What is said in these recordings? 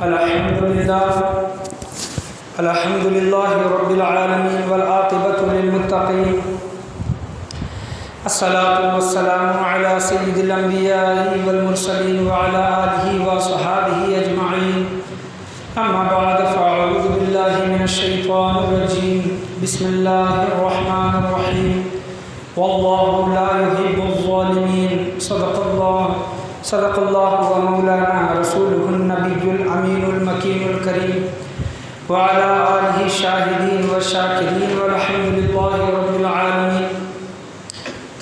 الحمد لله رب العالمين والعاقبة للمتقين الصلاة والسلام على سيد الأنبياء والمرسلين وعلى آله وصحابه أجمعين أما بعد فأعوذ بالله من الشيطان الرجيم بسم الله الرحمن الرحيم والله لا يحب الظالمين صدق الله ومولانا رسوله النبي الأمين المكين الكريم وعلى آله الشاهدين والشاكرين والحمد لله رب العالمين۔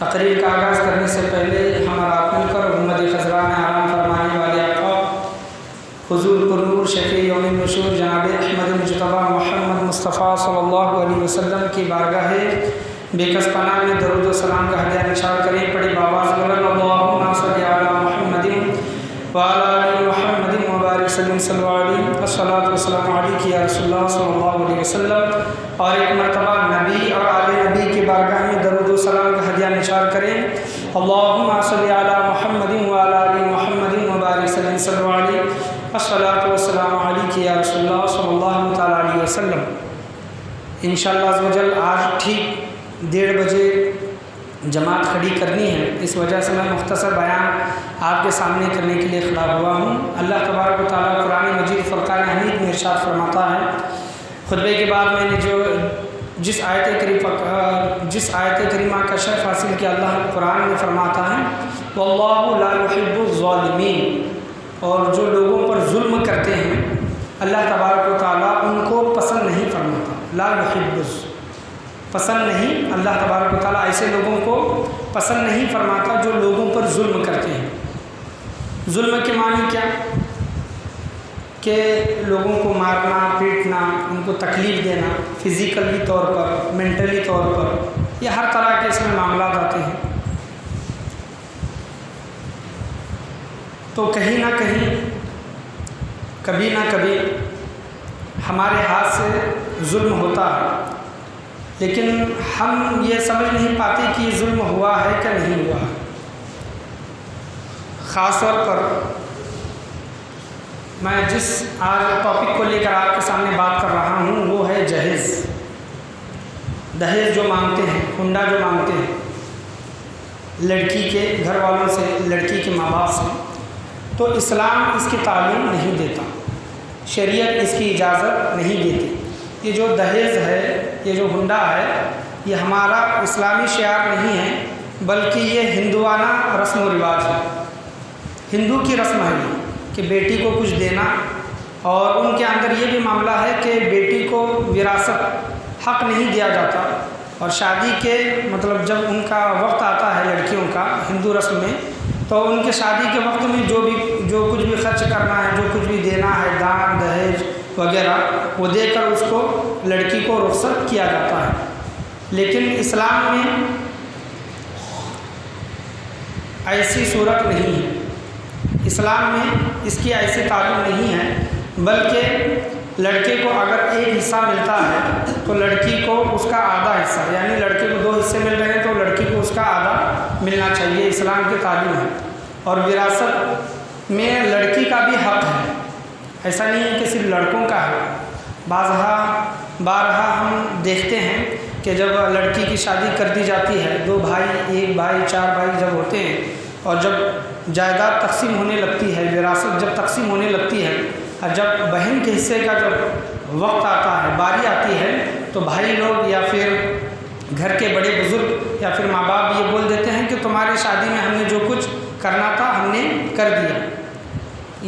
تقریر کا آغاز کرنے سے پہلے ہمارا مل کر امت خضراء میں آرام فرمانے والے آقا حضور پر نور شفیع یوم النشور جناب احمد مجتبی محمد مصطفیٰ صلی اللہ علیہ وسلم کی بارگاہ بے کس پناہ میں درود و سلام کا ہدیہ نثار کریں۔ پڑھی بآواز بلند اللہم صلی علی محمد وعلی آل محمد وبارک وسلم صلی اللہ علیہ الصلاۃ والسلام علیک یا رسول اللہ صلی اللہ علیہ وسلم۔ اور ایک مرتبہ نبی اور آل نبی کی بارگاہ میں درود و سلام کا ہدیہ نثار کریں۔ اللہم صلی علی محمد وعلی آل محمد وبارک وسلم صلی اللہ علیہ الصلاۃ والسلام علیک یا رسول اللہ صلی اللہ تعالیٰ علیہ وسلم۔ انشاءاللہ عز و جل آج ٹھیک 1:30 بجے جماعت کھڑی کرنی ہے، اس وجہ سے میں مختصر بیان آپ کے سامنے کرنے کے لیے کھڑا ہوا ہوں۔ اللہ تبارک و تعالیٰ قرآن مجید فرقان حمید میں ارشاد فرماتا ہے، خطبے کے بعد میں نے جس آیت کریمہ کا شرف حاصل کیا، اللہ قرآن میں فرماتا ہے واللہ لا يحب الظالمین، اور جو لوگوں پر ظلم کرتے ہیں اللہ تبارک و تعالیٰ ان کو پسند نہیں فرماتا۔ لا يحب پسند نہیں، اللہ تبارک و تعالیٰ ایسے لوگوں کو پسند نہیں فرماتا جو لوگوں پر ظلم کرتے ہیں۔ ظلم کے معنی کیا؟ کہ لوگوں کو مارنا، پیٹنا، ان کو تکلیف دینا، فزیکلی طور پر، مینٹلی طور پر، یہ ہر طرح کے اس میں معاملات آتے ہیں۔ تو کہیں نہ کہیں، کبھی نہ کبھی ہمارے ہاتھ سے ظلم ہوتا ہے، لیکن ہم یہ سمجھ نہیں پاتے کہ یہ ظلم ہوا ہے کہ نہیں ہوا ہے۔ خاص طور پر میں جس آج ٹاپک کو لے کر آپ کے سامنے بات کر رہا ہوں وہ ہے جہیز، دہیج جو مانگتے ہیں، ہنڈا جو مانگتے ہیں لڑکی کے گھر والوں سے، لڑکی کے ماں باپ سے۔ تو اسلام اس کی تعلیم نہیں دیتا، شریعت اس کی اجازت نہیں دیتی۔ یہ جو دہیز ہے، یہ جو ہنڈا ہے، یہ ہمارا اسلامی شعار نہیں ہے، بلکہ یہ ہندوانہ رسم و رواج ہے، ہندو کی رسم ہے یہ کہ بیٹی کو کچھ دینا، اور ان کے اندر یہ بھی معاملہ ہے کہ بیٹی کو وراثت حق نہیں دیا جاتا، اور شادی کے مطلب جب ان کا وقت آتا ہے لڑکیوں کا ہندو رسم میں، تو ان کے شادی کے وقت میں جو کچھ بھی خرچ کرنا ہے، جو کچھ بھی دینا ہے، دان دہیج وغیرہ، وہ دے کر اس کو لڑکی کو رخصت کیا جاتا ہے۔ لیکن اسلام میں ایسی صورت نہیں ہے، اسلام میں اس کی ایسی تعلیم نہیں ہے، بلکہ لڑکے کو اگر ایک حصہ ملتا ہے تو لڑکی کو اس کا آدھا حصہ، یعنی لڑکے کو 2 حصے مل رہے ہیں تو لڑکی کو اس کا آدھا ملنا چاہیے، اسلام کی تعلیم ہے۔ اور وراثت میں لڑکی کا بھی حق ہے، ایسا نہیں ہے کہ صرف لڑکوں کا ہے۔ بارہا ہم دیکھتے ہیں کہ جب لڑکی کی شادی کر دی جاتی ہے، 2 بھائی، 1 بھائی، 4 بھائی جب ہوتے ہیں، اور جب جائیداد تقسیم ہونے لگتی ہے، وراثت جب تقسیم ہونے لگتی ہے، اور جب بہن کے حصے کا جب وقت آتا ہے، باری آتی ہے، تو بھائی لوگ یا پھر گھر کے بڑے بزرگ یا پھر ماں باپ یہ بول دیتے ہیں کہ تمہاری شادی میں ہم نے جو کچھ کرنا تھا ہم نے کر دیا،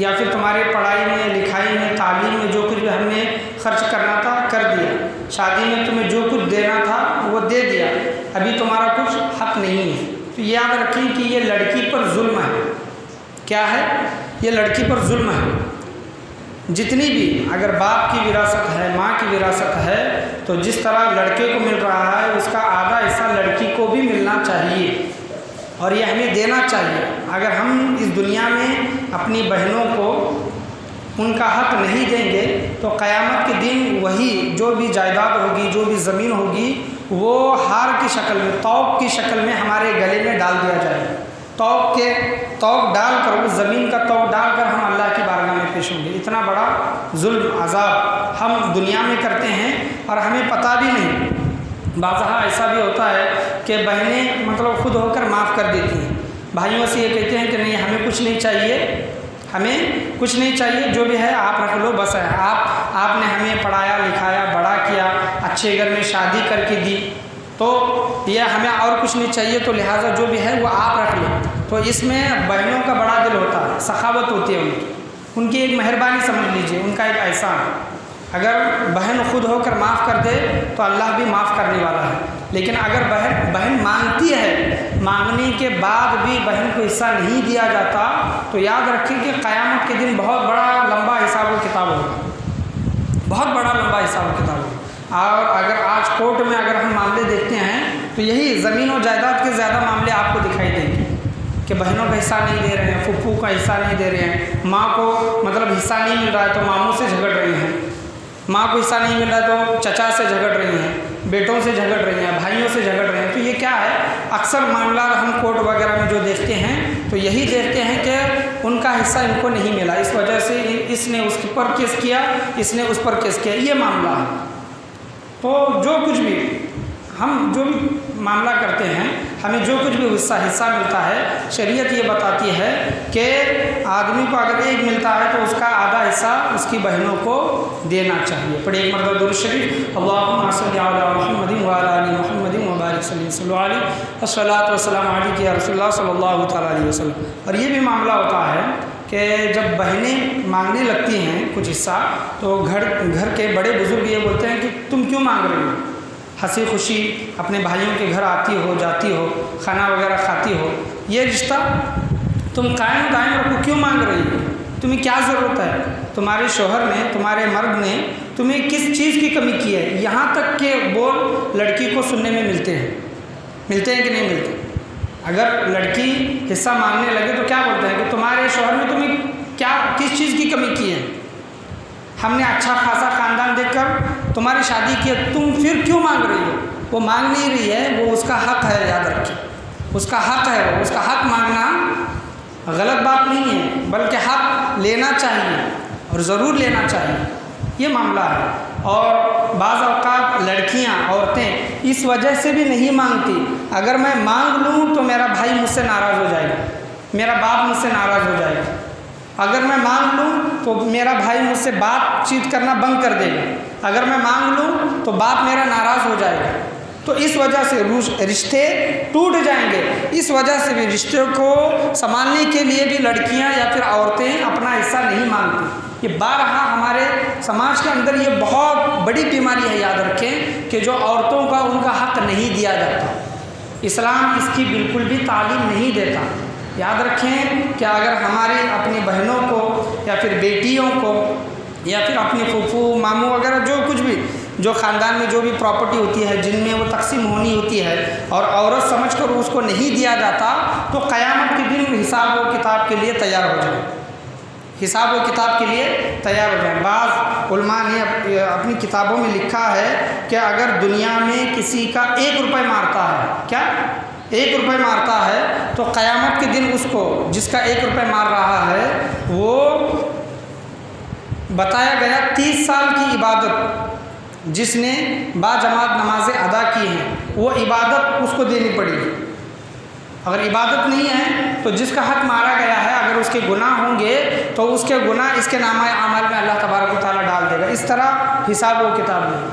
یا پھر تمہارے پڑھائی میں، لکھائی میں، تعلیم میں جو کچھ بھی ہم نے خرچ کرنا تھا کر دیا، شادی میں تمہیں جو کچھ دینا تھا وہ دے دیا، ابھی تمہارا کچھ حق نہیں ہے۔ تو یاد رکھیں کہ یہ لڑکی پر ظلم ہے۔ کیا ہے؟ یہ لڑکی پر ظلم ہے۔ جتنی بھی اگر باپ کی وراثت ہے، ماں کی وراثت ہے، تو جس طرح لڑکے کو مل رہا ہے اس کا آدھا حصہ لڑکی کو بھی ملنا چاہیے، اور یہ ہمیں دینا چاہیے۔ اگر ہم اس دنیا میں اپنی بہنوں کو ان کا حق نہیں دیں گے تو قیامت کے دن وہی جو بھی جائیداد ہوگی، جو بھی زمین ہوگی، وہ ہار کی شکل میں، توق کی شکل میں ہمارے گلے میں ڈال دیا جائے گا۔ توق ڈال کر، اس زمین کا توق ڈال کر ہم اللہ کی بارگاہ میں پیش پیش ہوں گے۔ اتنا بڑا ظلم عذاب ہم دنیا میں کرتے ہیں اور ہمیں پتہ بھی نہیں۔ بعض ایسا بھی ہوتا ہے کہ بہنیں مطلب خود ہو کر معاف کر دیتی ہیں، بھائیوں سے یہ کہتے ہیں کہ نہیں ہمیں کچھ نہیں چاہیے، ہمیں کچھ نہیں چاہیے، جو بھی ہے آپ رکھ لو، بس ہے آپ نے ہمیں پڑھایا لکھایا بڑا کیا، اچھے گھر میں شادی کر کے دی، تو یہ ہمیں اور کچھ نہیں چاہیے، تو لہٰذا جو بھی ہے وہ آپ رکھ لو۔ تو اس میں بہنوں کا بڑا دل ہوتا ہے، سخاوت ہوتی ہے ان کی ایک مہربانی سمجھ لیجئے، ان کا ایک احسان۔ اگر بہن خود ہو کر معاف کر دے تو اللہ بھی معاف کرنے والا ہے، لیکن اگر بہن مانگتی ہے، مانگنے کے بعد بھی بہن کو حصہ نہیں دیا جاتا، تو یاد رکھیں کہ قیامت کے دن بہت بڑا لمبا حساب و کتاب ہوگا، بہت بڑا لمبا حساب و کتاب ہوگا۔ اور اگر آج کورٹ میں اگر ہم معاملے دیکھتے ہیں تو یہی زمین و جائیداد کے زیادہ معاملے آپ کو دکھائی دیں گے کہ بہنوں کا حصہ نہیں دے رہے ہیں، پھپھو کا حصہ نہیں دے رہے ہیں، ماں کو مطلب حصہ نہیں مل رہا ہے تو ماموں سے جھگڑ رہی ہیں، ماں کو حصہ نہیں مل رہا ہے تو چچا سے جھگڑ رہی ہیں، بیٹوں سے جھگڑ رہی ہیں، بھائیوں سے جھگڑ رہے ہیں۔ تو یہ کیا ہے؟ اکثر معاملات ہم کورٹ وغیرہ میں جو دیکھتے ہیں تو یہی دیکھتے ہیں کہ ان کا حصہ ان کو نہیں ملا، اس وجہ سے اس نے اس پر کیس کیا، اس نے اس پر کیس کیا، یہ معاملہ ہے۔ تو جو کچھ بھی ہم جو بھی معاملہ کرتے ہیں، ہمیں جو کچھ بھی حصہ ملتا ہے، شریعت یہ بتاتی ہے کہ آدمی کو اگر ایک ملتا ہے تو اس کا آدھا حصہ اس کی بہنوں کو دینا چاہیے۔ پڑھیں ایک مرتبہ درود شریف، اللہم صلی علی محمد وعلی آل محمد وبارک صلی علیہ والصلاۃ والسلام علیک یا رسول اللہ صلی اللہ تعالیٰ علیہ وسلم۔ اور یہ بھی معاملہ ہوتا ہے کہ جب بہنیں مانگنے لگتی ہیں کچھ حصہ تو گھر کے بڑے بزرگ یہ بولتے ہیں کہ تم کیوں مانگ رہے ہو؟ ہنسی خوشی اپنے بھائیوں کے گھر آتی ہو، جاتی ہو، کھانا وغیرہ کھاتی ہو، یہ رشتہ تم قائم دائم رکھو، کیوں مانگ رہی ہو؟ تمہیں کیا ضرورت ہے؟ تمہارے شوہر نے، تمہارے مرد نے تمہیں کس چیز کی کمی کی ہے؟ یہاں تک کہ بول لڑکی کو سننے میں ملتے ہیں کہ نہیں ملتے؟ اگر لڑکی حصہ مانگنے لگے تو کیا بولتے ہیں کہ تمہارے شوہر نے تمہیں کس چیز کی کمی کی ہے؟ ہم نے اچھا خاصا خاندان دیکھ کر تمہاری شادی کی، تم پھر کیوں مانگ رہی ہو؟ وہ مانگ نہیں رہی ہے، وہ اس کا حق ہے، یاد رکھیں، اس کا حق ہے، اس کا حق مانگنا غلط بات نہیں ہے، بلکہ حق لینا چاہیے اور ضرور لینا چاہیے، یہ معاملہ ہے۔ اور بعض اوقات لڑکیاں، عورتیں اس وجہ سے بھی نہیں مانگتی، اگر میں مانگ لوں تو میرا بھائی مجھ سے ناراض ہو جائے گا، میرا باپ مجھ سے ناراض ہو جائے گا، اگر میں مانگ لوں تو میرا بھائی مجھ سے بات چیت کرنا بند کر دے گا، اگر میں مانگ لوں تو باپ میرا ناراض ہو جائے گا، تو اس وجہ سے رشتے ٹوٹ جائیں گے۔ اس وجہ سے بھی رشتے کو سنبھالنے کے لیے بھی لڑکیاں یا پھر عورتیں اپنا حصہ نہیں مانگتی۔ یہ بارہا ہمارے سماج کے اندر یہ بہت بڑی بیماری ہے، یاد رکھیں کہ جو عورتوں کا ان کا حق نہیں دیا جاتا، اسلام اس کی بالکل بھی تعلیم نہیں دیتا۔ یاد رکھیں کہ اگر ہماری اپنی بہنوں کو یا پھر بیٹیوں کو یا پھر اپنی پھوپھو ماموں وغیرہ جو کچھ بھی جو خاندان میں جو بھی پراپرٹی ہوتی ہے جن میں وہ تقسیم ہونی ہوتی ہے اور عورت سمجھ کر اس کو نہیں دیا جاتا، تو قیامت کے دن حساب و کتاب کے لیے تیار ہو جائیں، حساب و کتاب کے لیے تیار ہو جائیں۔ بعض علماء نے اپنی کتابوں میں لکھا ہے کہ اگر دنیا میں کسی کا 1 روپے مارتا ہے، کیا 1 روپے مارتا ہے، تو قیامت کے دن اس کو جس کا 1 روپے مار رہا ہے وہ بتایا گیا 30 سال کی عبادت جس نے باجماعت نمازیں ادا کی ہیں وہ عبادت اس کو دینی پڑے گی۔ اگر عبادت نہیں ہے تو جس کا حق مارا گیا ہے اگر اس کے گناہ ہوں گے تو اس کے گناہ اس کے نامہ اعمال میں اللہ تبارک و تعالیٰ ڈال دے گا۔ اس طرح حساب و کتاب نہیں،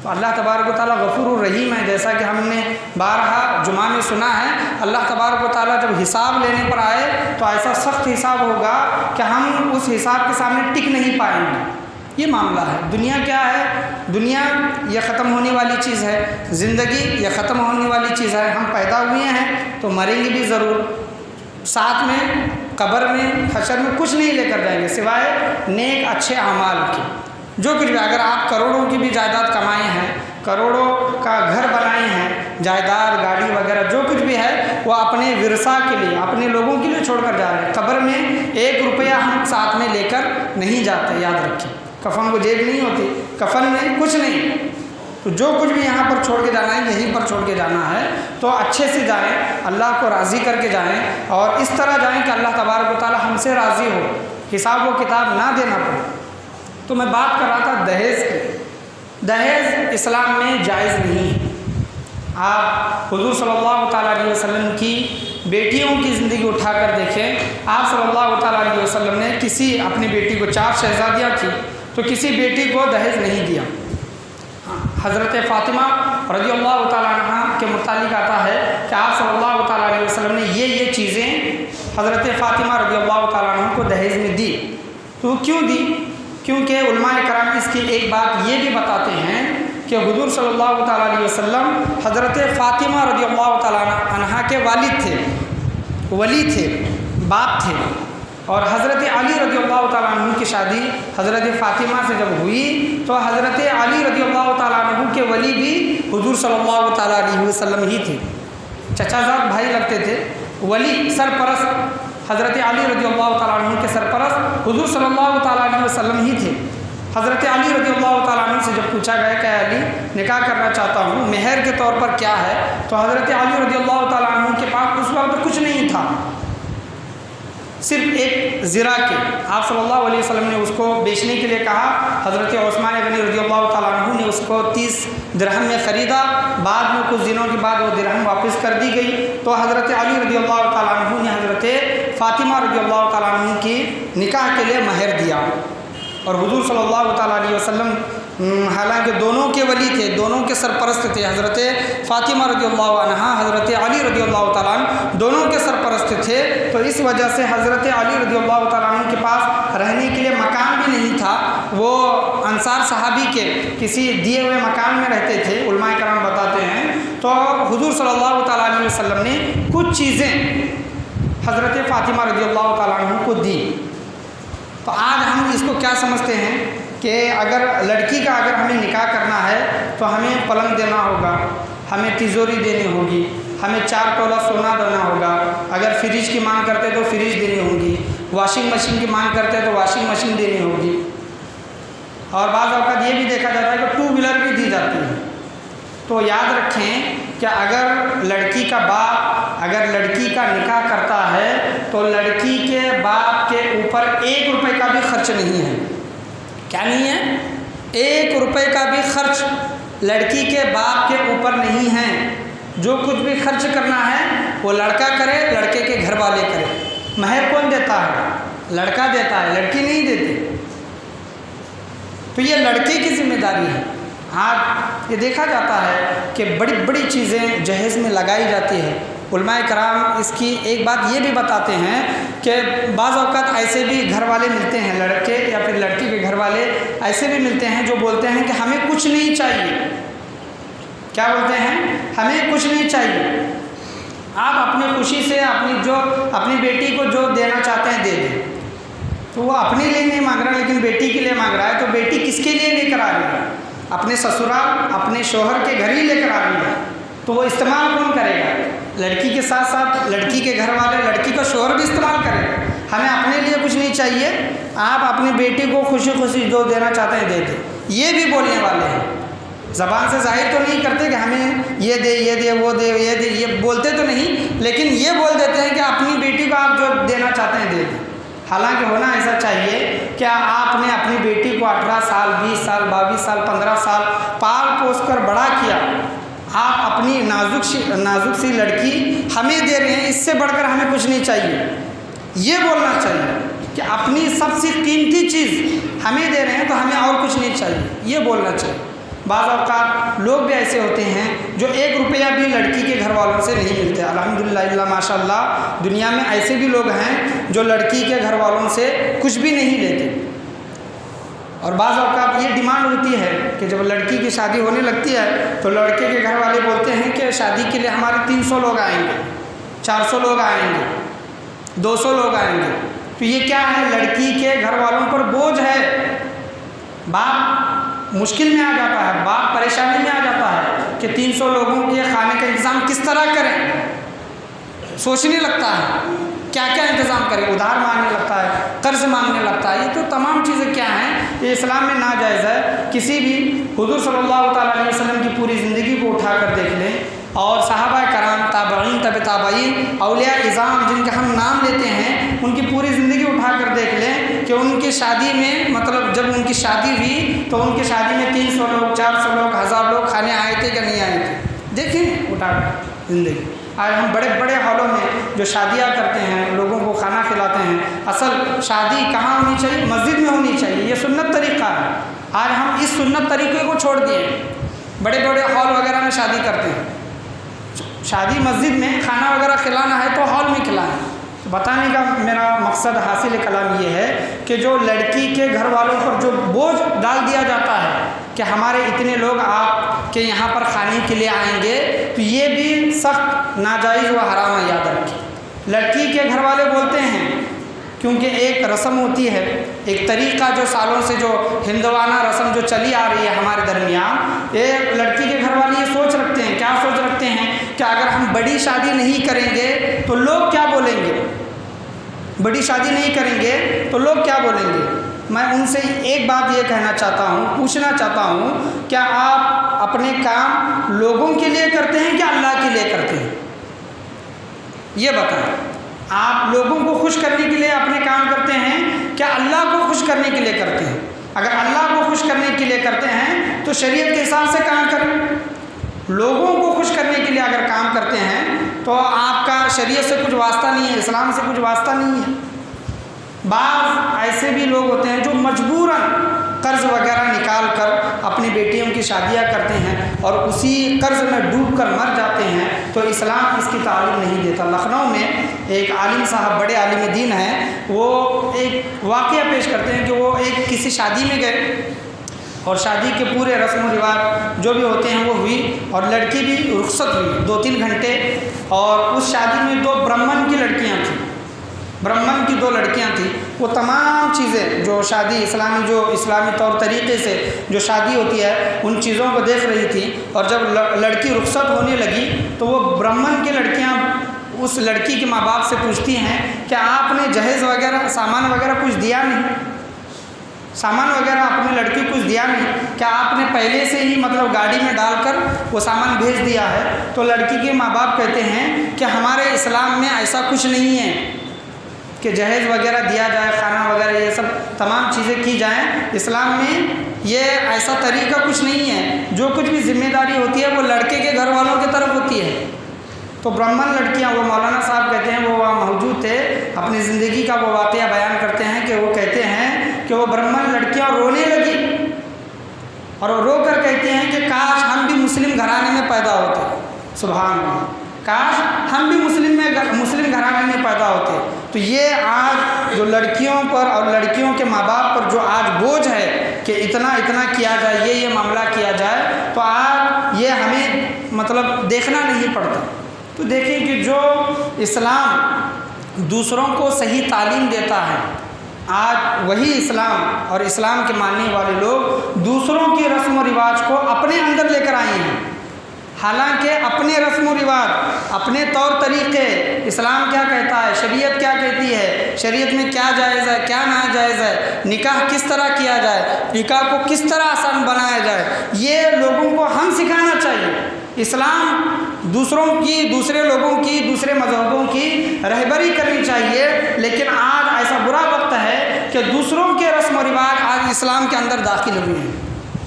تو اللہ تبارک و تعالیٰ غفور الرحیم ہے، جیسا کہ ہم نے بارہا جمعہ میں سنا ہے۔ اللہ تبارک و تعالیٰ جب حساب لینے پر آئے تو ایسا سخت حساب ہوگا کہ ہم اس حساب کے سامنے ٹک نہیں پائیں گے۔ یہ معاملہ ہے۔ دنیا کیا ہے؟ دنیا یہ ختم ہونے والی چیز ہے، زندگی یہ ختم ہونے والی چیز ہے۔ ہم پیدا ہوئے ہیں تو مریں گے بھی ضرور، ساتھ میں قبر میں حشر میں کچھ نہیں لے کر جائیں گے سوائے نیک اچھے اعمال کے۔ جو کچھ بھی اگر آپ کروڑوں کی بھی جائیداد کمائے ہیں، کروڑوں کا گھر بنائے ہیں، جائیداد گاڑی وغیرہ جو کچھ بھی ہے وہ اپنے ورثہ کے لیے اپنے لوگوں کے لیے چھوڑ کر جا رہے ہیں۔ قبر میں 1 روپیہ ہم ساتھ میں لے کر نہیں جاتے، یاد رکھیں۔ کفن کو جیب نہیں ہوتی، کفن میں کچھ نہیں، تو جو کچھ بھی یہاں پر چھوڑ کے جانا ہے یہیں پر چھوڑ کے جانا ہے۔ تو اچھے سے جائیں، اللہ کو راضی کر کے جائیں اور اس طرح جائیں کہ اللہ تبارک و تعالی ہم سے راضی ہو۔ حساب و کتاب نہ دینا پڑے۔ تو میں بات کر رہا تھا دہیز کی۔ دہیز اسلام میں جائز نہیں ہے۔ آپ حضور صلی اللہ تعالیٰ علیہ وسلم کی بیٹیوں کی زندگی اٹھا کر دیکھیں۔ آپ صلی اللہ تعالیٰ علیہ وسلم نے کسی اپنی بیٹی کو 4 شہزادیاں تھیں تو کسی بیٹی کو دہیز نہیں دیا۔ حضرت فاطمہ رضی اللہ تعالیٰ عنہ کے متعلق آتا ہے کہ آپ صلی اللہ تعالیٰ علیہ وسلم نے یہ چیزیں حضرت فاطمہ رضی اللہ تعالیٰ عنہ کو دہیز میں دی۔ تو کیوں دی؟ کیونکہ علماء کرام اس کی ایک بات یہ بھی بتاتے ہیں کہ حضور صلی اللہ تعالیٰ علیہ وسلم حضرت فاطمہ رضی اللہ تعالیٰ عنہ کے والد تھے، ولی تھے، باپ تھے، اور حضرت علی رضی اللہ تعالیٰ عنہ کی شادی حضرت فاطمہ سے جب ہوئی تو حضرت علی رضی اللہ تعالیٰ عنہ کے ولی بھی حضور صلی اللہ تعالیٰ علیہ وسلم ہی تھے۔ چچا زاد بھائی لگتے تھے، ولی سرپرست حضرت علی رضی اللہ تعالیٰ عنہ کے سرپرست حضور صلی اللہ تعالیٰ علیہ وسلم ہی تھے۔ حضرت علی رضی اللہ تعالیٰ عنہ سے جب پوچھا گیا کہ علی نکاح کرنا چاہتا ہوں، مہر کے طور پر کیا ہے؟ تو حضرت علی رضی اللہ تعالیٰ عنہ کے پاس اس وقت کچھ نہیں تھا، صرف ایک زرہ کے۔ آپ صلی اللہ علیہ وسلم نے اس کو بیچنے کے لیے کہا۔ حضرت عثمان غنی رضی اللہ تعالیٰ عنہ نے اس کو 30 درہم میں خریدا۔ بعد میں کچھ دنوں کے بعد وہ درہم واپس کر دی گئی تو حضرت علی رضی اللہ تعالیٰ عنہ نے حضرت فاطمہ رضی اللہ تعالیٰ عنہ کی نکاح کے لیے مہر دیا۔ اور حضور صلی اللہ تعالیٰ علیہ وسلم حالانکہ دونوں کے ولی تھے، دونوں کے سرپرست تھے، حضرت فاطمہ رضی اللہ عنہ، حضرت علی رضی اللہ تعالیٰ عنہ دونوں کے سرپرست تھے، تو اس وجہ سے حضرت علی رضی اللہ تعالیٰ عنہ کے پاس رہنے کے لیے مکان بھی نہیں تھا۔ وہ انصار صحابی کے کسی دیے ہوئے مکان میں رہتے تھے، علماء کرام بتاتے ہیں۔ تو حضور صلی اللہ تعالیٰ علیہ وسلم نے کچھ چیزیں حضرت فاطمہ رضی اللہ تعالیٰ عنہ کو دی۔ تو آج ہم اس کو کیا سمجھتے ہیں کہ اگر لڑکی کا اگر ہمیں نکاح کرنا ہے تو ہمیں پلنگ دینا ہوگا، ہمیں تجوری دینی ہوگی، ہمیں 4 تولہ سونا دینا ہوگا، اگر فریج کی مانگ کرتے تو فریج دینی ہوگی، واشنگ مشین کی مانگ کرتے تو واشنگ مشین دینی ہوگی، اور بعض اوقات یہ بھی دیکھا جاتا ہے کہ 2 ویلر بھی دی جاتی ہے۔ تو یاد رکھیں کہ اگر لڑکی کا باپ اگر لڑکی کا نکاح کرتا ہے تو لڑکی کے باپ کے اوپر 1 روپے کا بھی خرچ نہیں ہے۔ کیا نہیں ہے؟ 1 روپے کا بھی خرچ لڑکی کے باپ کے اوپر نہیں ہے۔ جو کچھ بھی خرچ کرنا ہے وہ لڑکا کرے، لڑکے کے گھر والے کرے۔ مہر کون دیتا ہے؟ لڑکا دیتا ہے، لڑکی نہیں دیتی۔ تو یہ لڑکے کی ذمہ داری ہے۔ آج یہ دیکھا جاتا ہے کہ بڑی بڑی چیزیں جہیز میں لگائی جاتی ہے۔ علماء کرام اس کی ایک بات یہ بھی بتاتے ہیں کہ بعض اوقات ایسے بھی گھر والے ملتے ہیں، لڑکے یا پھر لڑکی کے گھر والے ایسے بھی ملتے ہیں جو بولتے ہیں کہ ہمیں کچھ نہیں چاہیے۔ کیا بولتے ہیں؟ ہمیں کچھ نہیں چاہیے، آپ اپنی خوشی سے اپنی بیٹی کو جو دینا چاہتے ہیں دے دیں۔ تو وہ اپنے لیے نہیں مانگ رہا لیکن بیٹی کے لیے مانگ رہا ہے، تو بیٹی کس کے لیے لے کر آ رہی ہے؟ اپنے سسرال اپنے شوہر کے گھر ہی لے کر آ رہی ہے، تو وہ استعمال کون کرے گا؟ لڑکی کے ساتھ ساتھ لڑکی کے گھر والے، لڑکی کا شوہر بھی استعمال کرے گا۔ ہمیں اپنے لیے کچھ نہیں چاہیے، آپ اپنی بیٹی کو خوشی خوشی جو دینا چاہتے ہیں دے دیں۔ یہ بھی بولنے والے ہیں، زبان سے ظاہر تو نہیں کرتے کہ ہمیں یہ دے یہ دے وہ دے یہ دے، یہ بولتے تو نہیں، لیکن یہ بول دیتے ہیں کہ اپنی بیٹی کو آپ جو دینا چاہتے ہیں دے دیں۔ حالانکہ ہونا ایسا چاہیے کہ آپ نے اپنی بیٹی کو 18 سال 20 سال 22 سال 15 سال پال پوس کر بڑا کیا، آپ اپنی نازک سی لڑکی ہمیں دے رہے ہیں، اس سے بڑھ کر ہمیں کچھ نہیں چاہیے۔ یہ بولنا چاہیے کہ اپنی سب سے قیمتی چیز ہمیں دے رہے ہیں تو ہمیں اور کچھ نہیں چاہیے، یہ بولنا چاہیے۔ بعض اوقات لوگ بھی ایسے ہوتے ہیں جو 1 روپیہ بھی لڑکی کے گھر والوں سے نہیں ملتے۔ الحمدللہ اللہ ماشاء اللہ دنیا میں ایسے بھی لوگ ہیں جو لڑکی کے گھر والوں سے کچھ بھی نہیں لیتے۔ اور بعض اوقات یہ ڈیمانڈ ہوتی ہے کہ جب لڑکی کی شادی ہونے لگتی ہے تو لڑکے کے گھر والے بولتے ہیں کہ شادی کے لیے ہمارے 300 لوگ آئیں گے، 400 لوگ آئیں گے، 200 لوگ آئیں گے۔ تو یہ کیا ہے؟ لڑکی کے گھر والوں پر بوجھ ہے۔ باپ مشکل میں آ جاتا ہے، باپ پریشانی میں آ جاتا ہے کہ 300 لوگوں کے کھانے کا انتظام کس طرح کریں، سوچنے لگتا ہے کیا کیا انتظام کرے، ادھار مانگنے لگتا ہے، قرض مانگنے لگتا ہے۔ یہ تو تمام چیزیں کیا ہیں؟ یہ اسلام میں ناجائز ہے۔ کسی بھی حضور صلی اللہ تعالیٰ علیہ وسلم کی پوری زندگی کو اٹھا کر دیکھ لیں، اور صحابہ کرام، تابعین، تبع تابعین، اولیاء اعظام جن کا ہم نام لیتے ہیں، ان کی پوری زندگی اٹھا کر دیکھ لیں کہ ان کی شادی میں مطلب جب ان کی شادی ہوئی تو ان کی شادی میں 300 لوگ 400 لوگ 1000 لوگ کھانے آئے تھے کہ نہیں آئے تھے؟ دیکھیں اٹھا کر زندگی. آج ہم بڑے بڑے ہالوں میں جو شادیاں کرتے ہیں لوگوں کو کھانا کھلاتے ہیں. اصل شادی کہاں ہونی چاہیے؟ مسجد میں ہونی چاہیے. یہ سنت طریقہ ہے. آج ہم اس سنت طریقے کو چھوڑ دیے, بڑے بڑے ہال وغیرہ میں شادی کرتے ہیں. شادی مسجد میں کھانا وغیرہ کھلانا ہے تو ہال میں کھلائیں. بتانے کا میرا مقصد حاصل کلام یہ ہے کہ جو لڑکی کے گھر والوں پر جو بوجھ ڈال دیا جاتا ہے کہ ہمارے اتنے لوگ آپ کے یہاں پر کھانے کے لیے آئیں گے, تو یہ بھی سخت ناجائز و حرام ہے. یاد رکھیں, لڑکی کے گھر والے بولتے ہیں کیونکہ ایک رسم ہوتی ہے, ایک طریقہ جو سالوں سے جو ہندوانہ رسم جو چلی آ رہی ہے ہمارے درمیان, ایک لڑکی کے گھر والے یہ سوچ رکھتے ہیں, کیا سوچ رکھتے ہیں کہ اگر ہم بڑی شادی نہیں کریں گے تو لوگ کیا بولیں گے, بڑی شادی نہیں کریں گے تو لوگ کیا بولیں گے. میں ان سے ایک بات یہ کہنا چاہتا ہوں, پوچھنا چاہتا ہوں, کیا آپ اپنے کام لوگوں کے لیے کرتے ہیں کہ اللہ کے لیے کرتے ہیں؟ یہ بتائیں. آپ لوگوں کو خوش کرنے کے لیے اپنے کام کرتے ہیں کیا اللہ کو خوش کرنے کے لیے کرتے ہیں؟ اگر اللہ کو خوش کرنے کے لیے کرتے ہیں تو شریعت کے حساب سے کام کریں. لوگوں کو خوش کرنے کے لیے اگر کام کرتے ہیں تو آپ کا شریعت سے کچھ واسطہ نہیں ہے, اسلام سے کچھ واسطہ نہیں ہے. بعض ایسے بھی لوگ ہوتے ہیں جو مجبوراً قرض وغیرہ نکال کر اپنی بیٹیوں کی شادیاں کرتے ہیں اور اسی قرض میں ڈوب کر مر جاتے ہیں, تو اسلام اس کی تعلیم نہیں دیتا. لکھنؤ میں ایک عالم صاحب, بڑے عالم دین ہیں, وہ ایک واقعہ پیش کرتے ہیں کہ وہ ایک کسی شادی میں گئے اور شادی کے پورے رسم و رواج جو بھی ہوتے ہیں وہ ہوئی اور لڑکی بھی رخصت ہوئی 2-3 گھنٹے. اور اس شادی میں 2 برہمن کی لڑکیاں تھیں, برہمن کی 2 لڑکیاں تھیں. وہ تمام چیزیں جو شادی اسلامی طور طریقے سے جو شادی ہوتی ہے ان چیزوں کو دیکھ رہی تھی. اور جب لڑکی رخصت ہونے لگی تو وہ برہمن کی لڑکیاں اس لڑکی کے ماں باپ سے پوچھتی ہیں کہ آپ نے جہیز وغیرہ سامان وغیرہ کچھ دیا نہیں, سامان وغیرہ اپنے لڑکی کو کچھ دیا نہیں, کیا آپ نے پہلے سے ہی مطلب گاڑی میں ڈال کر وہ سامان بھیج دیا ہے؟ تو لڑکی کے ماں باپ کہتے ہیں کہ ہمارے اسلام میں ایسا کچھ نہیں ہے کہ جہیز وغیرہ دیا جائے, کھانا وغیرہ یہ سب تمام چیزیں کی جائیں. اسلام میں یہ ایسا طریقہ کچھ نہیں ہے. جو کچھ بھی ذمہ داری ہوتی ہے وہ لڑکے کے گھر والوں کی طرف ہوتی ہے. تو برہمن لڑکیاں, وہ مولانا صاحب کہتے ہیں وہ وہاں موجود تھے, اپنی زندگی کا وہ واقعہ بیان کرتے ہیں کہ وہ کہتے ہیں کہ وہ برہمن لڑکیاں رونے لگی اور وہ رو کر کہتے ہیں کہ کاش ہم بھی مسلم گھرانے میں پیدا ہوتے. سبحان اللہ, کاش ہم بھی مسلم گھرانے میں پیدا ہوتے. تو یہ آج جو لڑکیوں پر اور لڑکیوں کے ماں باپ پر جو آج بوجھ ہے کہ اتنا کیا جائے, یہ معاملہ کیا جائے, تو آج یہ ہمیں مطلب دیکھنا نہیں پڑتا. تو دیکھیں کہ جو اسلام دوسروں کو صحیح تعلیم دیتا ہے, آج وہی اسلام اور اسلام کے ماننے والے لوگ دوسروں کی رسم و رواج کو اپنے اندر لے کر آئے ہیں. حالانکہ اپنے رسم و رواج, اپنے طور طریقے, اسلام کیا کہتا ہے, شریعت کیا کہتی ہے, شریعت میں کیا جائز ہے کیا ناجائز ہے, نکاح کس طرح کیا جائے, نکاح کو کس طرح آسان بنایا جائے, یہ لوگوں کو ہم سکھانا چاہیے. اسلام دوسرے لوگوں کی دوسرے مذہبوں کی رہبری کرنی چاہیے. لیکن آج ایسا برا وقت ہے کہ دوسروں کے رسم و رواج آج اسلام کے اندر داخل ہوئے ہیں.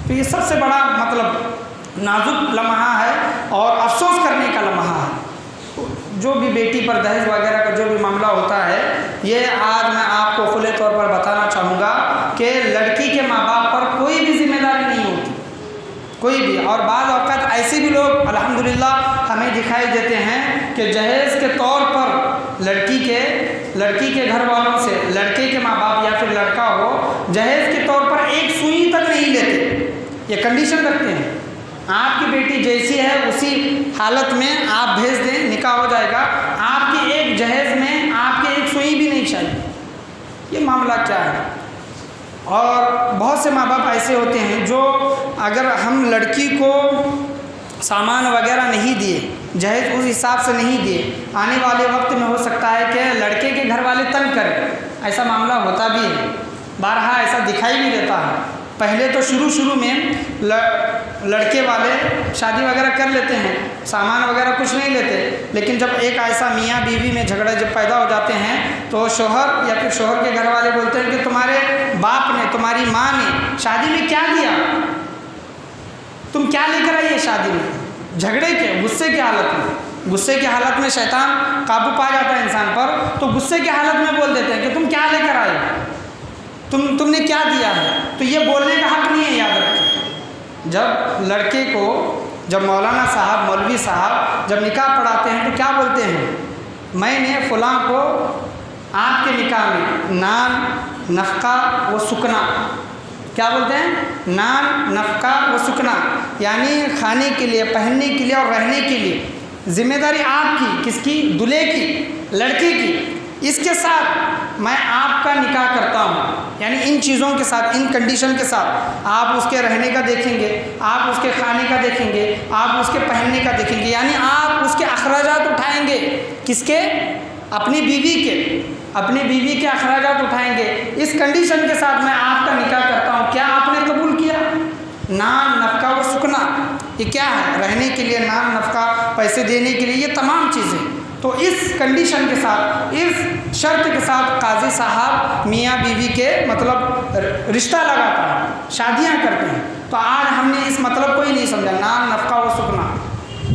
تو یہ سب سے بڑا مطلب نازک لمحہ ہے اور افسوس کرنے کا لمحہ ہے. جو بھی بیٹی پر دہیج وغیرہ کا جو بھی معاملہ ہوتا ہے, یہ آج میں آپ کو کھلے طور پر بتانا چاہوں گا کہ لڑکی کے ماں باپ پر کوئی بھی ذمہ داری نہیں ہوتی, کوئی بھی. اور بعض اوقات ایسے بھی لوگ الحمدللہ ہمیں دکھائی دیتے ہیں کہ جہیز کے طور پر لڑکی کے گھر والوں سے, لڑکے کے ماں باپ یا پھر لڑکا ہو, جہیز کے طور پر ایک سوئی تک نہیں لیتے. یہ کنڈیشن رکھتے ہیں, آپ کی بیٹی جیسی ہے اسی حالت میں آپ بھیج دیں, نکاح ہو جائے گا, آپ کی ایک جہیز میں آپ کے ایک سوئی بھی نہیں چاہیے. یہ معاملہ کیا ہے؟ اور بہت سے ماں باپ ایسے ہوتے ہیں جو اگر ہم لڑکی کو سامان وغیرہ نہیں دیے, جہیز اس حساب سے نہیں دیے, آنے والے وقت میں ہو سکتا ہے کہ لڑکے کے گھر والے تنگ کریں. ایسا معاملہ ہوتا بھی ہے, بارہا ایسا دکھائی بھی دیتا ہے. پہلے تو شروع میں لڑکے والے شادی وغیرہ کر لیتے ہیں، سامان وغیرہ کچھ نہیں لیتے، لیکن جب ایک ایسا میاں بیوی میں جھگڑا جب پیدا ہو جاتے ہیں تو شوہر یا پھر شوہر کے گھر والے بولتے ہیں کہ تمہارے باپ نے، تمہاری ماں نے شادی میں کیا دیا، تم کیا لے کر آئی ہے شادی میں، جھگڑے کے غصے کی حالت میں، غصے کی حالت میں شیطان قابو پا جاتا ہے انسان پر، تو غصے کی حالت میں بول دیتے ہیں کہ تم کیا لے کر آئے، تم نے کیا دیا ہے، تو یہ بولنے کا حق نہیں ہے، یاد رکھیں۔ جب لڑکے کو، جب مولانا صاحب، مولوی صاحب جب نکاح پڑھاتے ہیں تو کیا بولتے ہیں، میں نے فلاں کو آپ کے نکاح میں نان، نفقہ و سکنا، کیا بولتے ہیں، نان، نفقہ و سکنا، یعنی کھانے کے لیے، پہننے کے لیے اور رہنے کے لیے ذمہ داری آپ کی، کس کی، دلہے کی، لڑکے کی، اس کے ساتھ میں آپ کا نکاح کرتا ہوں، یعنی ان چیزوں کے ساتھ، ان کنڈیشن کے ساتھ، آپ اس کے رہنے کا دیکھیں گے، آپ اس کے کھانے کا دیکھیں گے، آپ اس کے پہننے کا دیکھیں گے، یعنی آپ اس کے اخراجات اٹھائیں گے، کس کے، اپنی بیوی کے، اپنی بیوی کے اخراجات اٹھائیں گے، اس کنڈیشن کے ساتھ میں آپ کا نکاح کرتا ہوں، کیا آپ نے قبول کیا؟ نان، نفقہ و سکنا، یہ کیا ہے، رہنے کے لیے نان، نفقہ، پیسے دینے کے لیے، یہ تمام چیزیں، تو اس کنڈیشن کے ساتھ، اس شرط کے ساتھ قاضی صاحب میاں بیوی کے مطلب رشتہ لگاتا ہے، شادیاں کرتے ہیں۔ تو آج ہم نے اس مطلب کو ہی نہیں سمجھا، نان، نفقہ و سکنا۔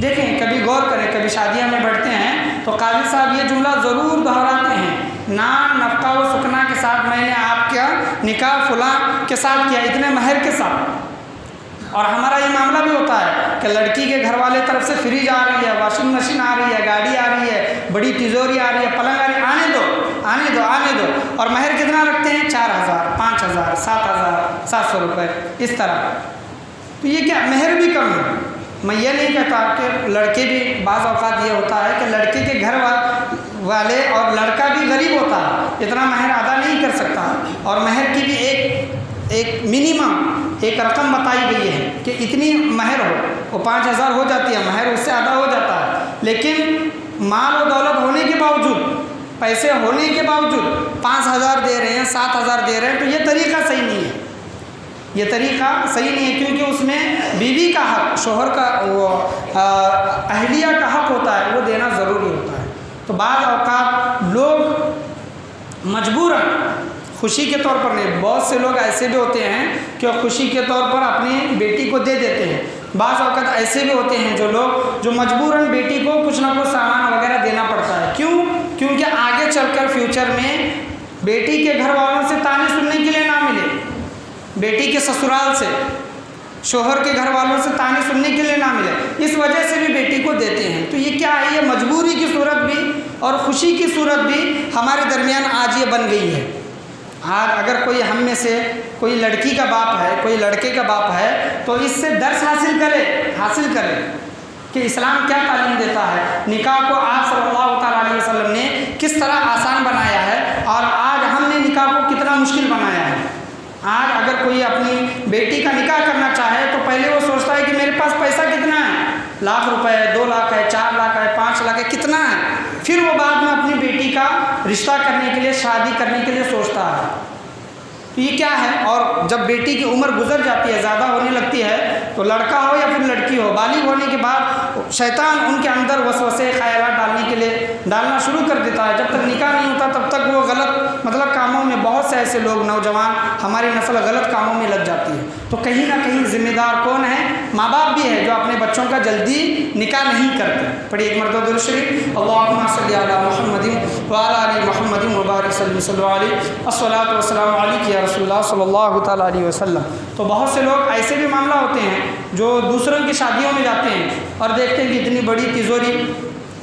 دیکھیں، کبھی غور کریں، کبھی شادیاں میں بیٹھتے ہیں تو قاضی صاحب یہ جملہ ضرور دہراتے ہیں، نان، نفقہ و سکنا کے ساتھ میں نے آپ کا نکاح فلاں کے ساتھ کیا، اتنے مہر کے ساتھ۔ اور ہمارا یہ معاملہ بھی ہوتا ہے کہ لڑکی کے گھر والے طرف سے فریج آ رہی ہے، واشنگ مشین آ رہی ہے، گاڑی آ رہی ہے، بڑی تجوری آ رہی ہے، پلنگ آ رہی ہے، آنے دو آنے دو آنے دو، اور مہر کتنا رکھتے ہیں، 4000، 5000، 7000، 700 روپے، اس طرح۔ تو یہ کیا، مہر بھی کم ہے۔ میں یہ نہیں کہتا کہ لڑکے بھی، بعض اوقات یہ ہوتا ہے کہ لڑکے کے گھر والے اور لڑکا بھی غریب ہوتا ہے، اتنا مہر ادا نہیں کر سکتا، اور مہر کی بھی ایک منیمم ایک رقم بتائی گئی ہے کہ اتنی مہر ہو، وہ 5000 ہو جاتی ہے مہر، اس سے ادا ہو جاتا ہے، لیکن مال و دولت ہونے کے باوجود، پیسے ہونے کے باوجود 5000 دے رہے ہیں، 7000 دے رہے ہیں، تو یہ طریقہ صحیح نہیں ہے، یہ طریقہ صحیح نہیں ہے، کیونکہ اس میں بیوی کا حق، شوہر کا، وہ اہلیہ کا حق ہوتا ہے، وہ دینا ضروری ہوتا ہے۔ تو بعض اوقات لوگ مجبوراً، خوشی کے طور پر نہیں، بہت سے لوگ ایسے بھی ہوتے ہیں کہ خوشی کے طور پر اپنی بیٹی کو دے دیتے ہیں، بعض اوقات ایسے بھی ہوتے ہیں جو مجبوراً بیٹی کو کچھ نہ کچھ سامان وغیرہ دینا پڑتا ہے، کیوں؟ کیونکہ آگے چل کر فیوچر میں بیٹی کے گھر والوں سے طعنے سننے کے لیے نہ ملے، بیٹی کے سسرال سے، شوہر کے گھر والوں سے طعنے سننے کے لیے نہ ملے، اس وجہ سے بھی بیٹی کو دیتے ہیں۔ تو یہ کیا ہے، یہ مجبوری کی صورت بھی اور خوشی کی صورت بھی ہمارے درمیان آج یہ بن گئی ہے۔ آج اگر کوئی ہم میں سے کوئی لڑکی کا باپ ہے، کوئی لڑکے کا باپ ہے، تو اس سے درس حاصل کرے کہ اسلام کیا تعلیم دیتا ہے، نکاح کو آپ صلی اللہ تعالیٰ علیہ وسلم نے کس طرح آسان بنایا ہے، اور آج ہم نے نکاح کو کتنا مشکل بنایا ہے۔ آج اگر کوئی اپنی بیٹی کا نکاح کرنا چاہے تو پہلے وہ سوچتا ہے کہ میرے پاس پیسہ کتنا ہے، 1,00,000 روپے ہے، 2 لاکھ ہے، 4 لاکھ ہے، 5 لاکھ ہے، کتنا ہے، پھر وہ بعد میں اپنی بیٹی کا رشتہ کرنے کے لیے، شادی کرنے کے لیے سوچتا ہے۔ تو یہ کیا ہے، اور جب بیٹی کی عمر گزر جاتی ہے، زیادہ ہونے لگتی ہے، تو لڑکا ہو یا پھر لڑکی ہو، بالغ ہونے کے بعد شیطان ان کے اندر وسوسے، خیالات ڈالنا شروع کر دیتا ہے۔ جب تک نکاح نہیں ہوتا تب تک وہ غلط کاموں میں، بہت سے ایسے لوگ، نوجوان، ہماری نسل غلط کاموں میں لگ جاتی ہے۔ تو کہیں نہ کہیں ذمہ دار کون ہے، ماں باپ بھی ہے، جو اپنے بچوں کا جلدی نکاح نہیں کرتے۔ پڑھیے ایک مرتبہ درود شریف، اللہم صلی علی محمد وعلی آل محمد وبارک صلی علیہ، الصلاۃ والسلام علیک یا رسول اللہ صلی اللہ تعالیٰ علیہ وسلم۔ تو بہت سے لوگ ایسے بھی معاملہ ہوتے ہیں جو دوسروں کی شادیوں میں جاتے ہیں اور دیکھتے ہیں کہ اتنی بڑی تجوری،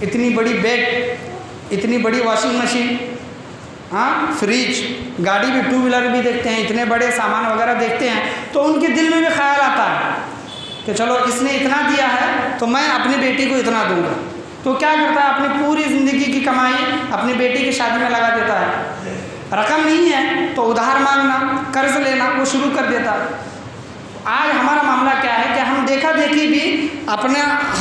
اتنی بڑی بیڈ، اتنی بڑی واشنگ مشین، فریج، گاڑی بھی، 2 ویلر بھی دیکھتے ہیں، اتنے بڑے سامان وغیرہ دیکھتے ہیں، تو ان کے دل میں بھی خیال آتا ہے کہ چلو اس نے اتنا دیا ہے تو میں اپنی بیٹی کو اتنا دوں گا۔ تو کیا کرتا ہے، اپنی پوری زندگی کی کمائی اپنی بیٹی کی شادی میں لگا دیتا ہے۔ رقم نہیں ہے تو ادھار مانگنا، قرض لینا وہ شروع کر دیتا ہے۔ آج ہمارا معاملہ کیا ہے کہ ہم دیکھا دیکھی بھی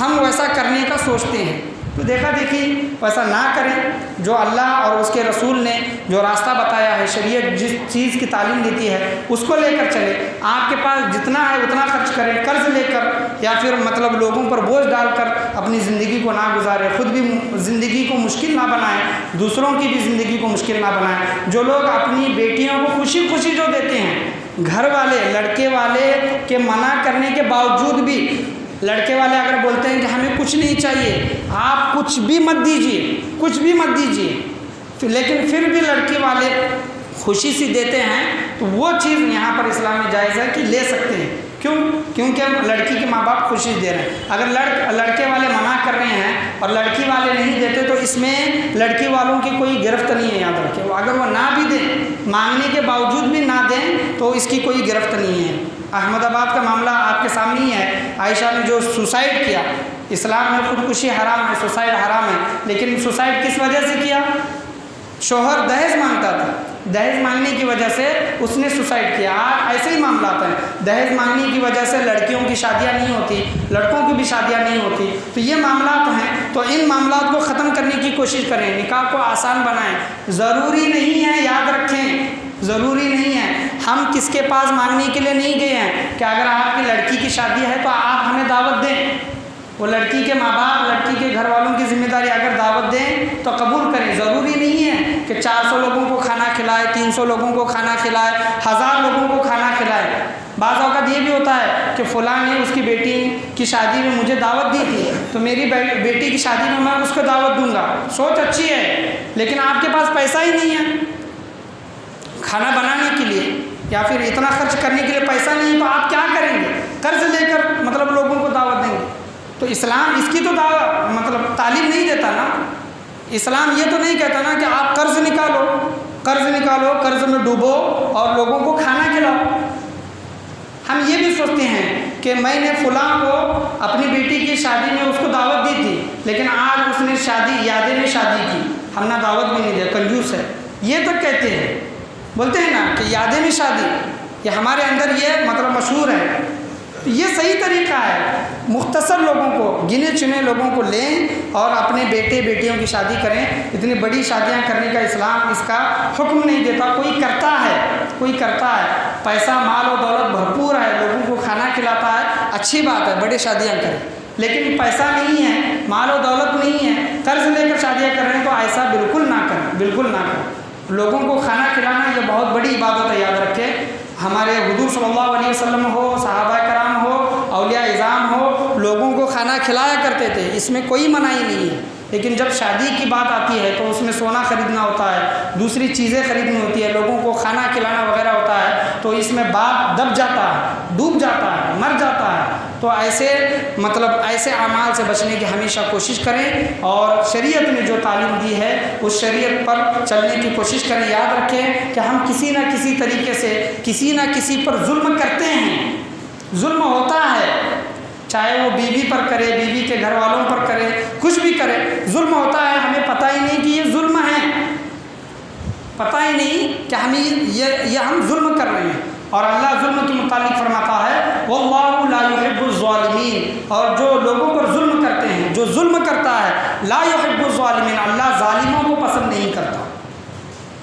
ہم ویسا کرنے کا سوچتے ہیں، تو دیکھا دیکھی ایسا نہ کریں. جو اللہ اور اس کے رسول نے جو راستہ بتایا ہے، شریعت جس چیز کی تعلیم دیتی ہے اس کو لے کر چلے. آپ کے پاس جتنا ہے اتنا خرچ کریں، قرض لے کر یا پھر مطلب لوگوں پر بوجھ ڈال کر اپنی زندگی کو نہ گزارے، خود بھی زندگی کو مشکل نہ بنائیں، دوسروں کی بھی زندگی کو مشکل نہ بنائیں. جو لوگ اپنی بیٹیوں کو خوشی خوشی جو دیتے ہیں، گھر والے لڑکے والے کے منع کرنے کے باوجود بھی، لڑکے والے اگر بولتے ہیں کہ ہمیں کچھ نہیں چاہیے، آپ کچھ بھی مت دیجیے، کچھ بھی مت دیجیے، لیکن پھر بھی لڑکی والے خوشی سے دیتے ہیں، تو وہ چیز یہاں پر اسلام میں جائز ہے کہ لے سکتے ہیں. کیوں؟ کیونکہ لڑکی کے ماں باپ خوشی دے رہے ہیں. اگر لڑکے والے منع کر رہے ہیں اور لڑکی والے نہیں دیتے تو اس میں لڑکی والوں کی کوئی گرفت نہیں ہے. یاد رکھیں، اگر وہ نہ بھی دیں، مانگنے کے باوجود بھی نہ دیں تو اس کی کوئی گرفت نہیں ہے. احمد آباد کا معاملہ آپ کے سامنے ہی ہے. عائشہ نے جو سوسائڈ کیا، اسلام میں خودکشی حرام ہے، سوسائڈ حرام ہے، لیکن سوسائڈ کس وجہ سے کیا؟ شوہر دہیج مانگتا تھا، دہیج مانگنے کی وجہ سے اس نے سوسائڈ کیا. آج ایسے ہی معاملات ہیں، دہیج مانگنے کی وجہ سے لڑکیوں کی شادیاں نہیں ہوتی، لڑکوں کی بھی شادیاں نہیں ہوتی. تو یہ معاملات ہیں، تو ان معاملات کو ختم کرنے کی کوشش کریں، نکاح کو آسان بنائیں. ضروری نہیں ہے، یاد رکھیں، ضروری نہیں ہے. ہم کس کے پاس مانگنے کے لیے نہیں گئے ہیں کہ اگر آپ کی لڑکی کی شادی ہے تو آپ ہمیں دعوت دیں. وہ لڑکی کے ماں باپ، لڑکی کے گھر والوں کی ذمہ داری، اگر دعوت دیں تو قبول کریں. ضروری نہیں ہے کہ 400 لوگوں کو کھانا کھلائے، 300 لوگوں کو کھانا کھلائے، 1000 لوگوں کو کھانا کھلائے. بعض اوقات یہ بھی ہوتا ہے کہ فلاں نے اس کی بیٹی کی شادی میں مجھے دعوت دی تھی تو میری بیٹی کی شادی میں اس کو دعوت دوں گا. سوچ اچھی ہے، لیکن آپ کے پاس پیسہ ہی نہیں ہے کھانا بنانے کے لیے، یا پھر اتنا خرچ کرنے کے لیے پیسہ نہیں، تو آپ کیا کریں گے؟ قرض لے کر مطلب لوگوں کو دعوت دیں گے. تو اسلام اس کی تو مطلب تعلیم نہیں دیتا نا. اسلام یہ تو نہیں کہتا نا کہ آپ قرض نکالو، قرض میں ڈوبو اور لوگوں کو کھانا کھلاؤ. ہم یہ بھی سوچتے ہیں کہ میں نے فلاں کو اپنی بیٹی کی شادی میں اس کو دعوت دی تھی، لیکن آج اس نے یادیں میں شادی کی، ہم نے دعوت بھی نہیں دیا، کنجوس ہے. یہ تک کہتے ہیں، بولتے ہیں نا کہ یادیں میں شادی، یہ ہمارے اندر یہ مطلب مشہور ہے. یہ صحیح طریقہ ہے. مختصر لوگوں کو، گنے چنے لوگوں کو لیں اور اپنے بیٹے بیٹیوں کی شادی کریں. اتنی بڑی شادیاں کرنے کا اسلام اس کا حکم نہیں دیتا. کوئی کرتا ہے، پیسہ مال و دولت بھرپور ہے، لوگوں کو کھانا کھلاتا ہے، اچھی بات ہے، بڑی شادیاں کریں. لیکن پیسہ نہیں ہے، مال و دولت نہیں ہے، قرض لے کر شادیاں کر رہے ہیں، تو ایسا بالکل نہ کریں، بالکل نہ کریں. لوگوں کو کھانا کھلانا یہ بہت بڑی عبادت ہے. یاد رکھیں، ہمارے حضور صلی اللہ علیہ وسلم ہو، صحابہ کرام ہو، اولیاء اعظام ہو، لوگوں کو کھانا کھلایا کرتے تھے، اس میں کوئی منائی نہیں ہے. لیکن جب شادی کی بات آتی ہے تو اس میں سونا خریدنا ہوتا ہے، دوسری چیزیں خریدنی ہوتی ہے، لوگوں کو کھانا کھلانا وغیرہ ہوتا ہے، تو اس میں باپ دب جاتا ہے، ڈوب جاتا ہے، مر جاتا ہے. تو ایسے اعمال سے بچنے کی ہمیشہ کوشش کریں، اور شریعت نے جو تعلیم دی ہے اس شریعت پر چلنے کی کوشش کریں. یاد رکھیں کہ ہم کسی نہ کسی طریقے سے کسی نہ کسی پر ظلم کرتے ہیں. ظلم ہوتا ہے، چاہے وہ بیوی پر کرے، بیوی کے گھر والوں پر کرے، کچھ بھی کرے، ظلم ہوتا ہے. ہمیں پتہ ہی نہیں کہ یہ ظلم ہے، پتہ ہی نہیں کہ ہم ظلم کر رہے ہیں. اور اللہ ظلم کے متعلق فرماتا ہے واللہ لا يحب الظالمین، اور جو لوگوں پر ظلم کرتے ہیں، جو ظلم کرتا ہے، لا يحب الظالمین، اللہ ظالموں کو پسند نہیں کرتا.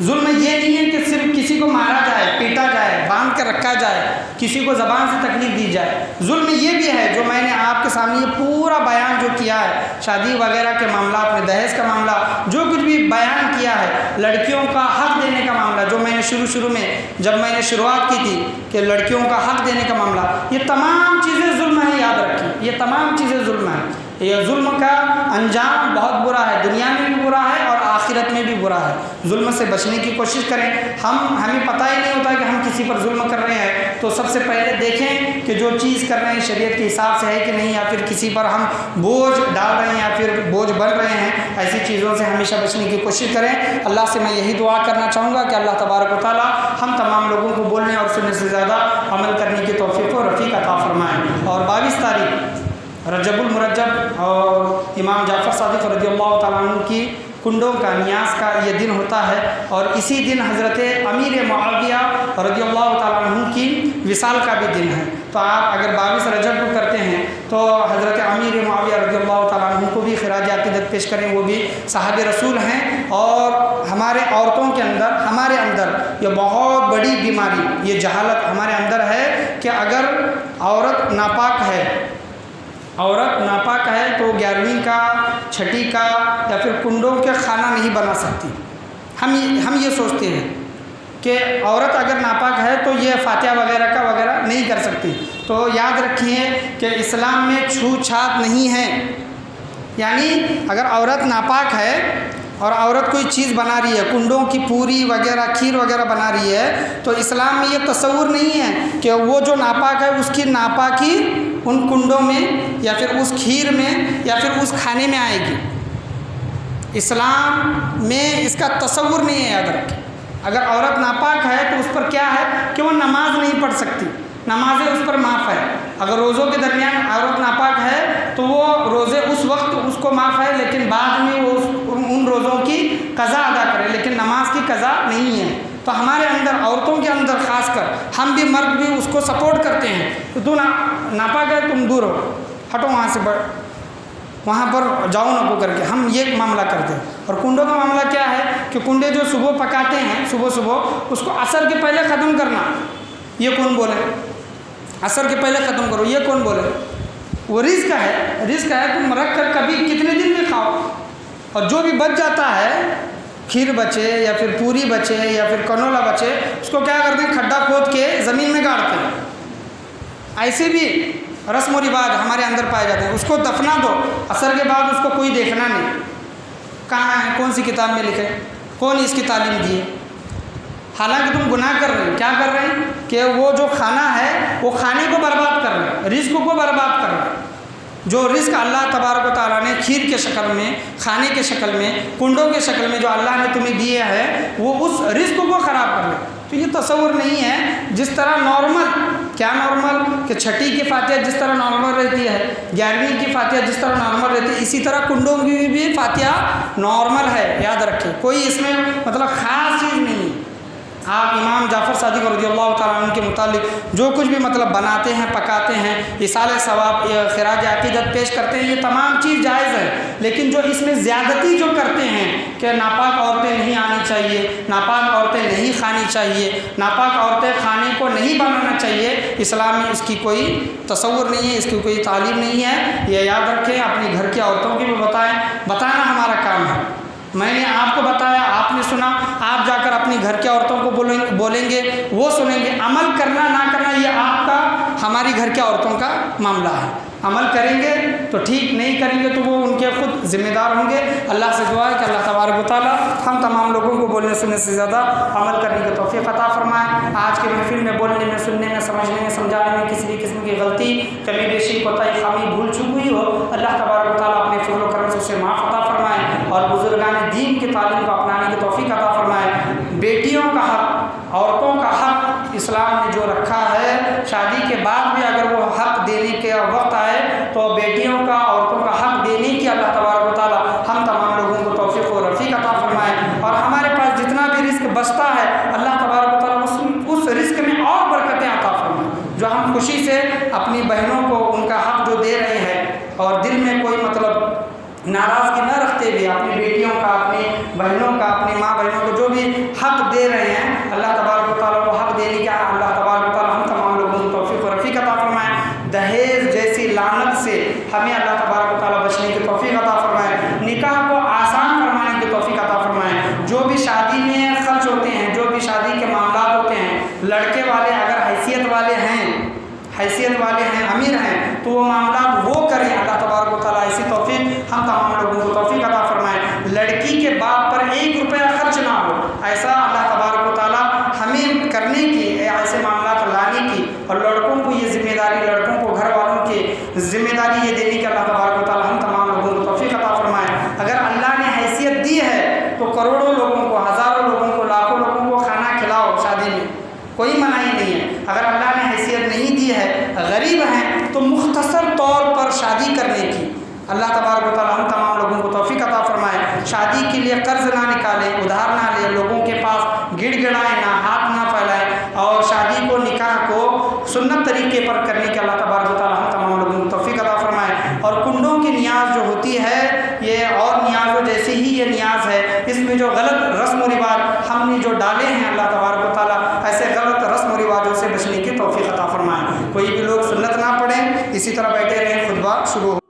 ظلم یہ نہیں ہے کہ صرف کسی کو مارا جائے، پیٹا جائے، باندھ کر رکھا جائے، کسی کو زبان سے تکلیف دی جائے. ظلم یہ بھی ہے جو میں نے آپ کے سامنے یہ پورا بیان جو کیا ہے، شادی وغیرہ کے معاملات میں، دہیج کا معاملہ، جو کچھ بھی بیان کیا ہے، لڑکیوں کا حق دینے کا معاملہ، جو میں نے شروع میں جب میں نے شروعات کی تھی کہ لڑکیوں کا حق دینے کا معاملہ، یہ تمام چیزیں ظلم ہیں. یاد رکھیں، یہ تمام چیزیں ظلم ہیں. یہ ظلم کا انجام بہت برا ہے، دنیا میں بھی برا ہے اور آخرت میں بھی برا ہے. ظلم سے بچنے کی کوشش کریں. ہمیں پتہ ہی نہیں ہوتا کہ ہم کسی پر ظلم کر رہے ہیں، تو سب سے پہلے دیکھیں کہ جو چیز کر رہے ہیں شریعت کے حساب سے ہے کہ نہیں، یا پھر کسی پر ہم بوجھ ڈال رہے ہیں یا پھر بوجھ بن رہے ہیں. ایسی چیزوں سے ہمیشہ بچنے کی کوشش کریں. اللہ سے میں یہی دعا کرنا چاہوں گا کہ اللہ تبارک و تعالیٰ ہم تمام لوگوں کو بولنے اور سننے سے زیادہ عمل کرنے کی توفیق و رفیق عطا فرمائیں. اور 22 تاریخ رجب المرجب اور امام جعفر صادق رضی اللہ تعالیٰ عنہ کی کنڈوں کا نیاز کا یہ دن ہوتا ہے، اور اسی دن حضرت امیر معاویہ رضی اللہ تعالیٰ عنہ کی وصال کا بھی دن ہے۔ تو آپ اگر 22 رجب کو کرتے ہیں تو حضرت امیر معاویہ رضی اللہ تعالیٰ عنہ کو بھی خراج عقیدت پیش کریں، وہ بھی صحابہ رسول ہیں۔ اور ہمارے عورتوں کے اندر، ہمارے اندر یہ بہت بڑی بیماری، یہ جہالت ہمارے اندر ہے کہ اگر عورت ناپاک ہے تو 11ویں کا، 6ٹی کا یا پھر کنڈوں کے کھانا نہیں بنا سکتی۔ ہم یہ سوچتے ہیں کہ عورت اگر ناپاک ہے تو یہ فاتحہ وغیرہ نہیں کر سکتی۔ تو یاد رکھیے کہ اسلام میں چھوت چھات نہیں ہے، یعنی اگر عورت ناپاک ہے اور عورت کوئی چیز بنا رہی ہے، کنڈوں کی پوری وغیرہ، کھیر وغیرہ بنا رہی ہے، تو اسلام میں یہ تصور نہیں ہے کہ وہ جو ناپاک ہے اس کی ناپاکی ان کنڈوں میں یا پھر اس کھیر میں یا پھر اس کھانے میں آئے گی۔ اسلام میں اس کا تصور نہیں ہے، یاد رکھیں۔ اگر عورت ناپاک ہے تو اس پر کیا ہے کہ وہ نماز نہیں پڑھ سکتی، نمازیں اس پر معاف ہے۔ اگر روزوں کے درمیان عورت ناپاک ہے تو وہ روزے اس وقت اس کو معاف ہے، لیکن بعد میں وہ ان روزوں کی قضا ادا کرے، لیکن نماز کی قضا نہیں ہے۔ تو ہمارے اندر، عورتوں کے اندر خاص کر، ہم بھی مرد بھی اس کو سپورٹ کرتے ہیں کہ تو ناپاک ہے، تم دور ہو، ہٹو وہاں سے، وہاں پر جاؤ نہ کو کر کے ہم یہ معاملہ کرتے ہیں۔ اور کنڈوں کا معاملہ کیا ہے کہ کنڈے جو صبح پکاتے ہیں، صبح اس کو عصر کے پہلے ختم کرنا، یہ کون بولے؟ عصر کے پہلے ختم کرو، یہ کون بولے؟ وہ رزق ہے، تم رکھ کر کبھی کتنے دن بھی کھاؤ، اور جو بھی بچ جاتا ہے، کھیر بچے یا پھر پوری بچے یا پھر کنولا بچے، اس کو کیا کرتے ہیں؟ کھڈا کھود کے زمین میں گاڑتے ہیں۔ ایسے بھی رسم و رواج ہمارے اندر پائے جاتے ہیں۔ اس کو دفنا دو، عصر کے بعد اس کو کوئی دیکھنا نہیں، کہاں ہے، کون سی کتاب میں لکھے، کون اس کی تعلیم دی ہے؟ حالانکہ تم گناہ کر رہے ہیں، کیا کر رہے ہیں کہ وہ جو کھانا ہے وہ کھانے کو برباد کر رہے ہیں، رزق کو برباد کر رہے ہیں۔ جو رزق اللہ تبارک و تعالیٰ نے کھیر کے شکل میں، کھانے کے شکل میں، کنڈوں کے شکل میں جو اللہ نے تمہیں دیے ہے، وہ اس رزق کو خراب کر رہے ہیں۔ تو یہ تصور نہیں ہے، جس طرح نارمل، کیا نارمل کہ 6ٹی کی فاتحہ جس طرح نارمل رہتی ہے، 11ویں کی فاتحہ جس طرح نارمل رہتی ہے، اسی طرح کنڈوں کی بھی فاتحہ نارمل ہے، یاد رکھیں، کوئی اس میں مطلب خاص چیز نہیں ہے۔ آپ امام جعفر صادق رضی اللہ تعالیٰ عنہ کے متعلق جو کچھ بھی مطلب بناتے ہیں، پکاتے ہیں، ایصال ثواب، خراج عقیدت پیش کرتے ہیں، یہ تمام چیز جائز ہے، لیکن جو اس میں زیادتی جو کرتے ہیں کہ ناپاک عورتیں نہیں آنی چاہیے، ناپاک عورتیں نہیں کھانی چاہیے، ناپاک عورتیں کھانے کو نہیں بنانا چاہیے، اسلام میں اس کی کوئی تصور نہیں ہے، اس کی کوئی تعلیم نہیں ہے۔ یہ یاد رکھیں، اپنی گھر کی عورتوں کی بھی بتانا ہمارا کام ہے۔ میں نے آپ کو بتایا، آپ نے سنا، آپ جا کر اپنی گھر کی عورتوں کو بولیں گے، وہ سنیں گے۔ عمل کرنا نہ کرنا یہ آپ کا، ہماری گھر کی عورتوں کا معاملہ ہے۔ عمل کریں گے تو ٹھیک، نہیں کریں گے تو وہ ان کے خود ذمہ دار ہوں گے۔ اللہ سے دعا ہے کہ اللہ تبارک و تعالیٰ ہم تمام لوگوں کو بولنے سننے سے زیادہ عمل کرنے کی توفیق عطا فرمائے۔ آج کے محفل میں بولنے میں، سننے میں، سمجھنے میں، سمجھانے میں کسی بھی قسم کی غلطی، کمی بیشی، کوتاہی، خامی، بھول چوک ہوئی ہو، اللہ تبارک و تعالیٰ اپنے فضل و کرم سے اسے معاف عطا فرمائے، اور بزرگان دین کی تعلیم کو اپنانے کی توفیق عطا فرمائے۔ بیٹیوں کا حق، عورتوں کا حق اسلام نے جو رکھا ہے، شادی کے بعد بھی اگر وہ حق دینے کے وقت آئے تو بیٹیوں کا، عورتوں کا حق دینے کی اللہ تبارک و تعالیٰ ہم تمام لوگوں کو توفیق و رفیق عطا فرمائے۔ اور ہمارے پاس جتنا بھی رزق بچتا ہے، اللہ تبارک و تعالیٰ اس رزق میں اور برکتیں عطا فرمائے، جو ہم خوشی سے اپنی بہنوں کو ان کا حق جو دے رہے ہیں، اور دل میں کوئی مطلب ناراضگی نہ رکھتے ہوئے اپنی بیٹیوں کا، اپنی بہنوں کا، اپنی ماں بہنوں کو جو بھی حق دے رہے ہیں، اللہ تبارک و تعالیٰ کو حق دینے کا اللہ تبارک و تعالیٰ ہم تمام لوگوں کو توفیق و رفیق عطا فرمائے۔ دہیج جیسی لعنت سے ہمیں اللہ تبارک و تعالیٰ بچنے کی توفیق عطا فرمائے، نکاح کو آسان فرمانے کی توفیق عطا فرمائے۔ جو بھی شادی میں خرچ ہوتے ہیں، جو بھی شادی کے معاملات ہوتے ہیں، لڑکے والے اگر حیثیت والے ہیں، امیر ہیں، تو وہ معاملات وہ کریں، اللہ تبارک و تعالیٰ ایسی توفیق ہم تمام لوگوں کو توفیق عطا فرمائے۔ لڑکی کے باپ پر 1 روپیہ خرچ نہ ہو، ایسا اللہ تبارک و تعالیٰ ہمیں کرنے کی، ایسے معاملات لانے کی، اور لڑکوں کو یہ ذمہ داری، لڑکوں کو گھر والوں کی ذمہ داری یہ دینے کی اللہ تبارک و تعالیٰ ہم تمام لوگوں کو توفیق عطا فرمائے۔ اگر اللہ نے حیثیت دی ہے تو کروڑوں لوگوں کو، ہزاروں لوگوں کو، لاکھوں لوگوں کو کھانا کھلاؤ شادی میں، کوئی منائی نہیں ہے۔ اگر اللہ نے حیثیت نہیں دی ہے، غریب ہیں، تو مختصر طور پر شادی کرنے کی اللہ تبارک و تعالیٰ ہم تمام لوگوں کو توفیق عطا فرمائے۔ شادی کے لیے قرض نہ نکالیں، ادھار نہ لیں، لوگوں کے پاس گڑ گڑائیں نہ، ہاتھ نہ پھیلائیں، اور شادی کو نکاح کو سنت طریقے پر کرنے کے اللہ تبارک و تعالیٰ ہم تمام لوگوں کو توفیق عطا فرمائے۔ اور کنڈوں کی نیاز جو ہوتی ہے یہ اور نیازوں جیسی ہی یہ نیاز ہے، اس میں جو غلط رسم و رواج ہم نے جو ڈالے ہیں اللہ تبارک و تعالیٰ ایسے غلط رسم و رواجوں سے بچنے کی توفیق عطا فرمائے۔ کوئی بھی لوگ سنت نہ پڑھیں، اسی طرح بیٹھے رہیں، خطبہ شروع ہو۔